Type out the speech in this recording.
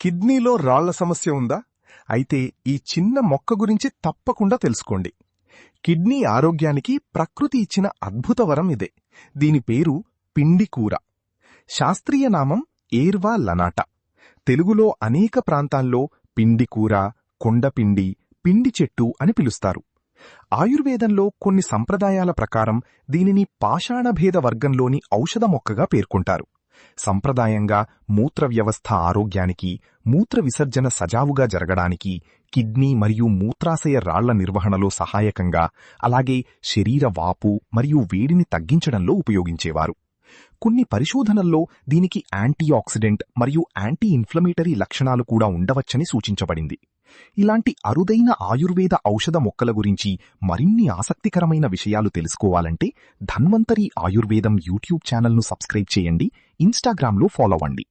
కిడ్నీలో రాళ్ల సమస్య ఉందా? అయితే ఈ చిన్న మొక్క గురించి తప్పకుండా తెలుసుకోండి. కిడ్నీ ఆరోగ్యానికి ప్రకృతి ఇచ్చిన అద్భుత వరం ఇదే. దీని పేరు పిండికూర. శాస్త్రీయ నామం ఎర్వా లనాటా. తెలుగులో అనేక ప్రాంతాల్లో పిండికూర, కొండపిండి, పిండి చెట్టు అని పిలుస్తారు. ఆయుర్వేదంలో కొన్ని సంప్రదాయాల ప్రకారం దీనిని పాషాణభేద వర్గంలోని ఔషధ మొక్కగా పేర్కొంటారు. సంప్రదాయంగా మూత్ర వ్యవస్థ ఆరోగ్యానికి, మూత్ర విసర్జన సజావుగా జరగడానికి, కిడ్నీ మరియు మూత్రాశయ రాళ్ల నిర్వహణలో సహాయకంగా, అలాగే శరీర వాపు మరియు వేడిని తగ్గించడంలో ఉపయోగించేవారు. కొన్ని పరిశోధనల్లో దీనికి యాంటీఆక్సిడెంట్ మరియు యాంటీ ఇన్ఫ్లమేటరీ లక్షణాలు కూడా ఉండవచ్చని సూచించబడింది. ఇలాంటి అరుదైన ఆయుర్వేద ఔషధ మొక్కల గురించి మరిన్ని ఆసక్తికరమైన విషయాలు తెలుసుకోవాలంటే ధన్వంతరి ఆయుర్వేదం యూట్యూబ్ ఛానల్ను సబ్స్క్రైబ్ చేయండి, ఇన్స్టాగ్రామ్లో ఫాలో అవ్వండి.